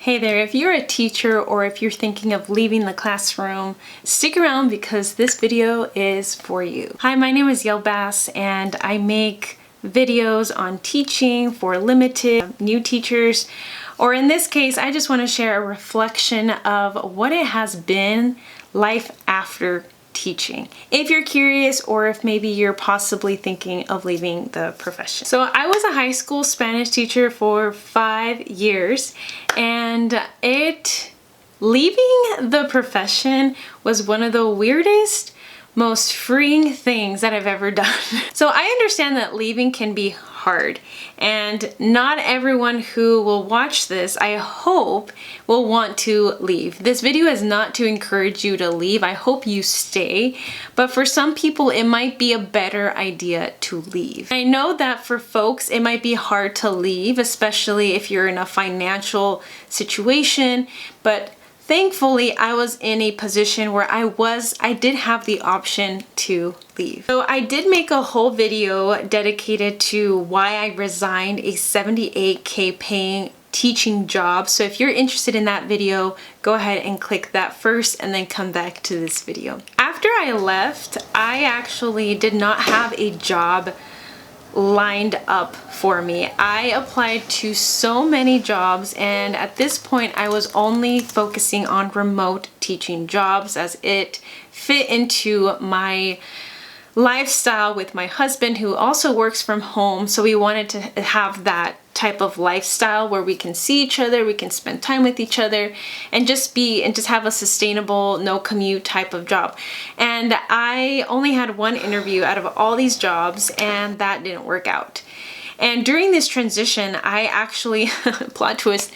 Hey there, if you're a teacher or if you're thinking of leaving the classroom, stick around because this video is for you. Hi, my name is Yel Bass and I make videos on teaching for limited new teachers, or in this case, I just want to share a reflection of what it has been life after teaching. If you're curious or if maybe you're possibly thinking of leaving the profession. So I was a high school Spanish teacher for 5 years, and leaving the profession was one of the weirdest, most freeing things that I've ever done. So I understand that leaving can be hard, and not everyone who will watch this, I hope, will want to leave. This video is not to encourage you to leave. I hope you stay, but for some people it might be a better idea to leave. I know that for folks it might be hard to leave, especially if you're in a financial situation, but thankfully, I was in a position where I did have the option to leave. So I did make a whole video dedicated to why I resigned a $78K paying teaching job. So if you're interested in that video, go ahead and click that first and then come back to this video. After I left, I actually did not have a job lined up for me. I applied to so many jobs, and at this point I was only focusing on remote teaching jobs as it fit into my lifestyle with my husband, who also works from home. So we wanted to have that type of lifestyle where we can see each other, we can spend time with each other, and just have a sustainable, no commute type of job. And I only had one interview out of all these jobs, and that didn't work out. And during this transition, I actually, plot twist,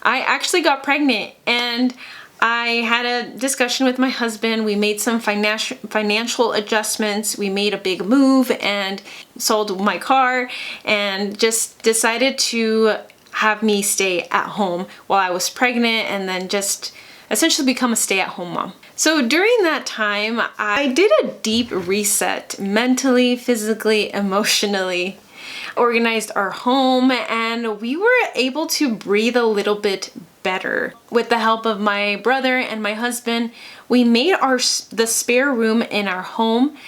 I actually got pregnant, and I had a discussion with my husband. We made some financial adjustments. We made a big move and sold my car and just decided to have me stay at home while I was pregnant, and then just essentially become a stay-at-home mom. So during that time, I did a deep reset mentally, physically, emotionally, organized our home, and we were able to breathe a little bit better. With the help of my brother and my husband, we made the spare room in our home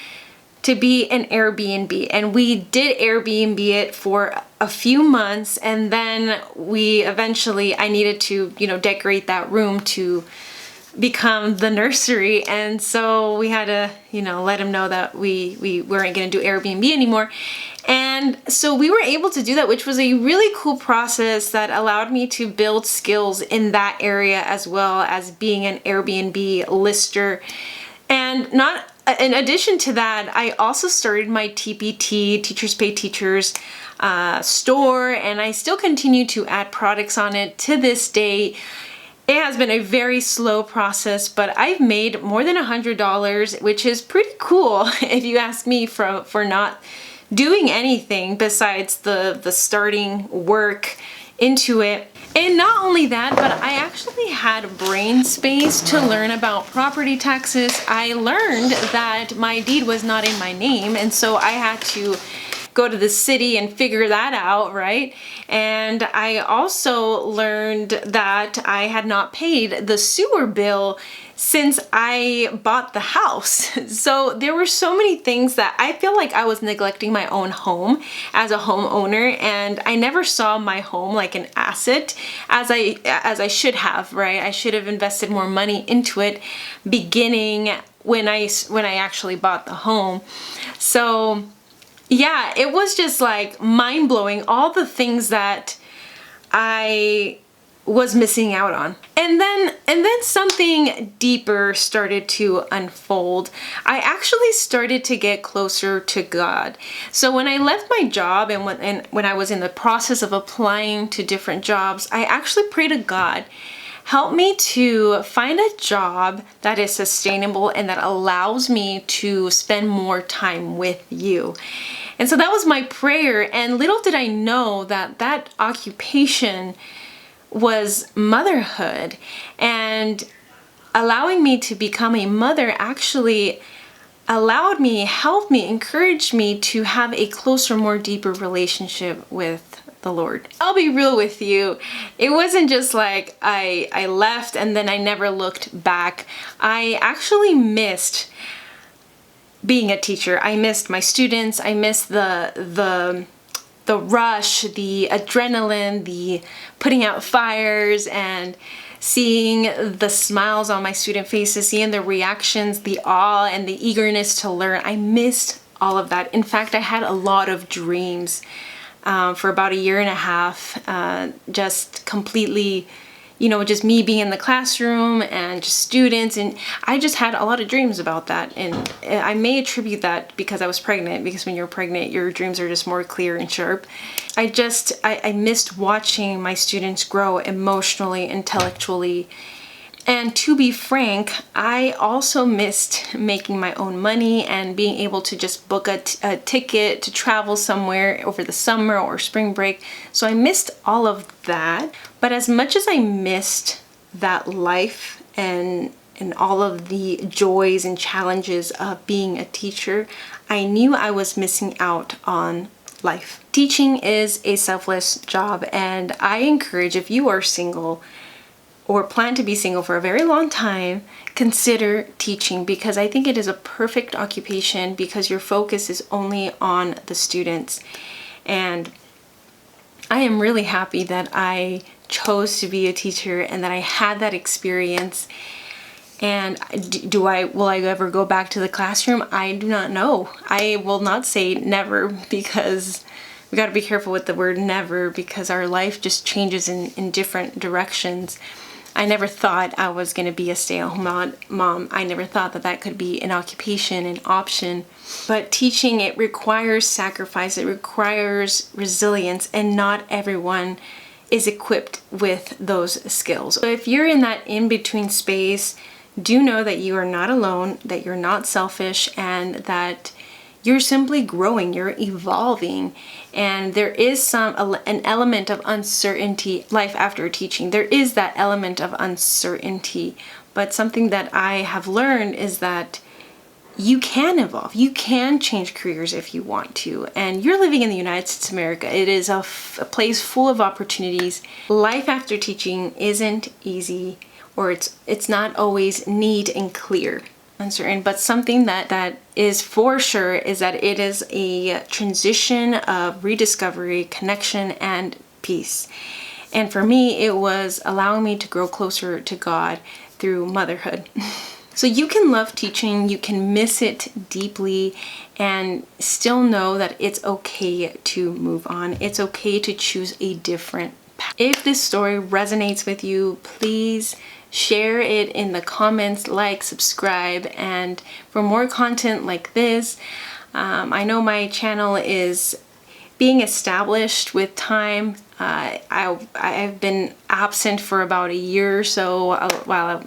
to be an Airbnb, and we did Airbnb it for a few months, and then I needed to, decorate that room to become the nursery, and so we had to, let him know that we weren't going to do Airbnb anymore. And so we were able to do that, which was a really cool process that allowed me to build skills in that area, as well as being an Airbnb lister. And in addition to that, I also started my TPT, Teachers Pay Teachers, store, and I still continue to add products on it to this day. It has been a very slow process, but I've made more than $100, which is pretty cool if you ask me, for not doing anything besides the starting work into it. And not only that, but I actually had brain space to learn about property taxes. I learned that my deed was not in my name, and so I had to go to the city and figure that out, right? And I also learned that I had not paid the sewer bill since I bought the house. So there were so many things that I feel like I was neglecting my own home as a homeowner, and I never saw my home like an asset as I should have, right? I should have invested more money into it beginning when I actually bought the home. So yeah, it was just like mind-blowing, all the things that I was missing out on. And then something deeper started to unfold. I actually started to get closer to God. So when I left my job and when I was in the process of applying to different jobs, I actually prayed to God, help me to find a job that is sustainable and that allows me to spend more time with you. And so that was my prayer, and little did I know that that occupation was motherhood, and allowing me to become a mother actually allowed me, helped me, encouraged me to have a closer, more deeper relationship with the Lord. I'll be real with you. It wasn't just like I left and then I never looked back. I actually missed being a teacher. I missed my students. I missed the rush, the adrenaline, the putting out fires, and seeing the smiles on my student faces, seeing the reactions, the awe and the eagerness to learn. I missed all of that. In fact, I had a lot of dreams for about a year and a half, just completely, just me being in the classroom and just students, and I just had a lot of dreams about that. And I may attribute that because I was pregnant, because when you're pregnant, your dreams are just more clear and sharp. I missed watching my students grow emotionally, intellectually. And to be frank, I also missed making my own money and being able to just book a ticket to travel somewhere over the summer or spring break. So I missed all of that. But as much as I missed that life and all of the joys and challenges of being a teacher, I knew I was missing out on life. Teaching is a selfless job, and I encourage, if you are single or plan to be single for a very long time, consider teaching, because I think it is a perfect occupation because your focus is only on the students. And I am really happy that I chose to be a teacher and that I had that experience. And will I ever go back to the classroom? I do not know. I will not say never, because we got to be careful with the word never, because our life just changes in different directions. I never thought I was going to be a stay-at-home mom. I never thought that could be an occupation, an option. But teaching, it requires sacrifice, it requires resilience, and not everyone is equipped with those skills. So if you're in that in-between space, do know that you are not alone, that you're not selfish, and that you're simply growing, you're evolving, and there is an element of uncertainty. Life after teaching, there is that element of uncertainty, but something that I have learned is that you can evolve, you can change careers if you want to, and you're living in the United States of America. It is a place full of opportunities. Life after teaching isn't easy, or it's not always neat and clear. Uncertain, but something that is for sure is that it is a transition of rediscovery, connection, and peace. And for me, it was allowing me to grow closer to God through motherhood. So you can love teaching, you can miss it deeply, and still know that it's okay to move on. It's okay to choose a different path. If this story resonates with you, please share it in the comments, like, subscribe, and for more content like this. I know my channel is being established with time. I've been absent for about a year or so while,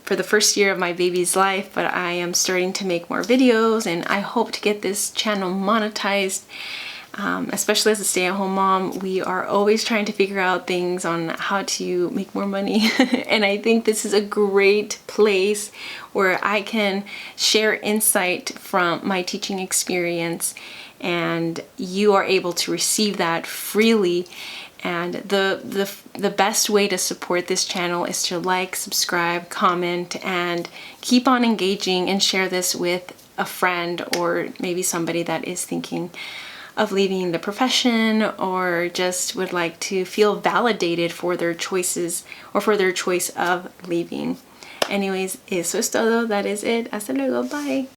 for the first year of my baby's life, but I am starting to make more videos, and I hope to get this channel monetized. Especially as a stay-at-home mom, we are always trying to figure out things on how to make more money. And I think this is a great place where I can share insight from my teaching experience, and you are able to receive that freely. And the best way to support this channel is to like, subscribe, comment, and keep on engaging, and share this with a friend or maybe somebody that is thinking of leaving the profession, or just would like to feel validated for their choices or for their choice of leaving. Anyways, eso es todo. That is it. Hasta luego. Bye.